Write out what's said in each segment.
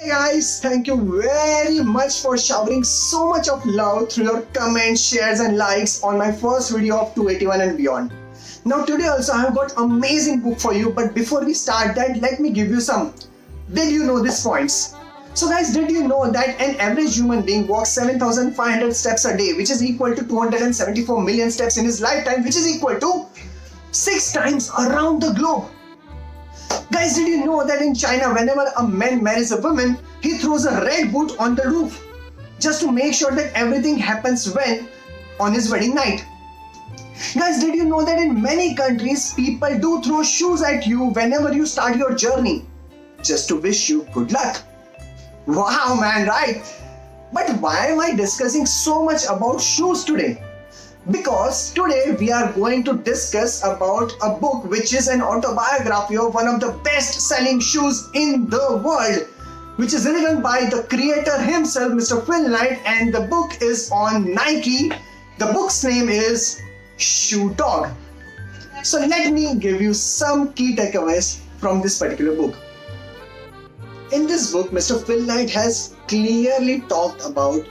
Guys, thank you very much for showering so much of love through your comments, shares and likes on my first video of 281 and beyond. Now today also I have got amazing book for you, but before we start that, let me give you some did you know these points. So guys, did you know that an average human being walks 7,500 steps a day, which is equal to 274 million steps in his lifetime, which is equal to 6 times around the globe. Guys, did you know that in China, whenever a man marries a woman, he throws a red boot on the roof just to make sure that everything happens well on his wedding night. Guys, did you know that in many countries, people do throw shoes at you whenever you start your journey just to wish you good luck? Wow, man, right? But why am I discussing so much about shoes today? Because today we are going to discuss about a book which is an autobiography of one of the best-selling shoes in the world, which is written by the creator himself, Mr. Phil Knight, and the book is on Nike. The book's name is Shoe Dog. So let me give you some key takeaways from this particular book. In this book, Mr. Phil Knight has clearly talked about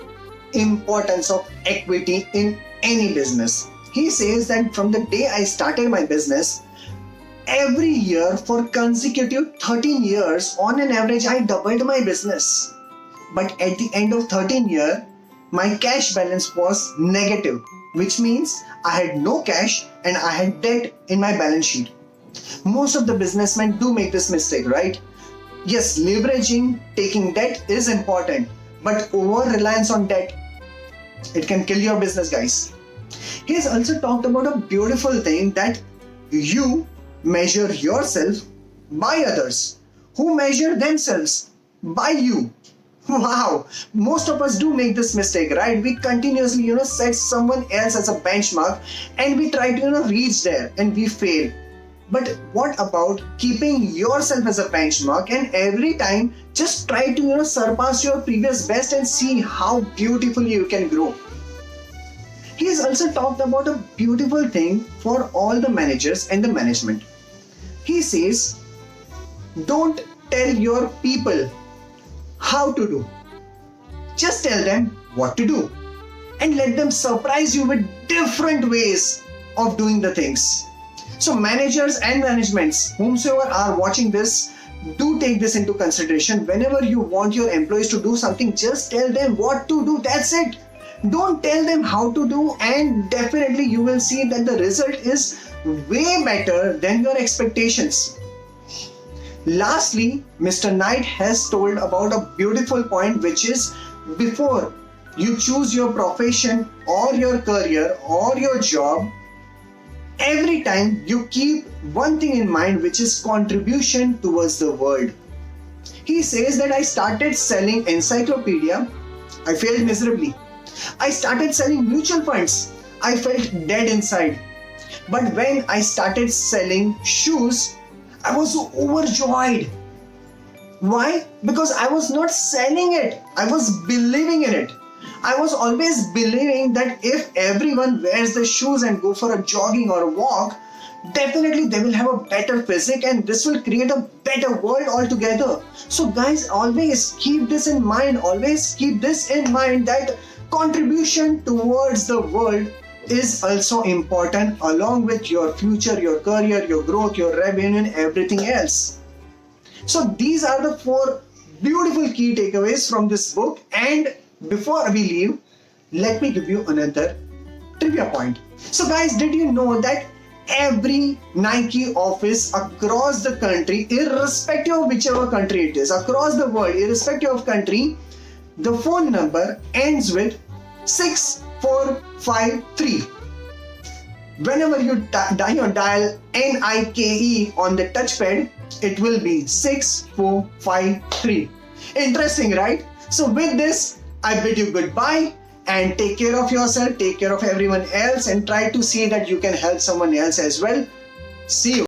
importance of equity in any business. He says that from the day I started my business, every year for consecutive 13 years, on an average, I doubled my business. But at the end of 13 years, my cash balance was negative, which means I had no cash and I had debt in my balance sheet. Most of the businessmen do make this mistake, right? Yes, leveraging, taking debt is important, but over-reliance on debt, it can kill your business, guys. He has also talked about a beautiful thing that you measure yourself by others, who measure themselves by you. Wow, most of us do make this mistake, right? We continuously, set someone else as a benchmark and we try to, reach there and we fail. But what about keeping yourself as a benchmark and every time just try to, surpass your previous best and see how beautifully you can grow. He has also talked about a beautiful thing for all the managers and the management. He says, don't tell your people how to do. Just tell them what to do and let them surprise you with different ways of doing the things. So managers and managements, whomsoever are watching this, do take this into consideration. Whenever you want your employees to do something, just tell them what to do. That's it. Don't tell them how to do, and definitely you will see that the result is way better than your expectations. Lastly, Mr. Knight has told about a beautiful point, which is before you choose your profession or your career or your job, every time you keep one thing in mind, which is contribution towards the world. He says that I started selling encyclopedia, I failed miserably. I started selling mutual funds, I felt dead inside. But when I started selling shoes, I was so overjoyed. Why? Because I was not selling it, I was believing in it. I was always believing that if everyone wears the shoes and go for a jogging or a walk, definitely they will have a better physique and this will create a better world altogether. So guys, always keep this in mind. Always keep this in mind that contribution towards the world is also important along with your future, your career, your growth, your revenue and everything else. So these are the 4 beautiful key takeaways from this book, and before we leave, let me give you another trivia point. So guys, did you know that every Nike office across the country, irrespective of whichever country it is, across the world, irrespective of country, the phone number ends with 6453. Whenever you dial NIKE on the touchpad, it will be 6453. Interesting, right? So with this, I bid you goodbye and take care of yourself, take care of everyone else, and try to see that you can help someone else as well. See you.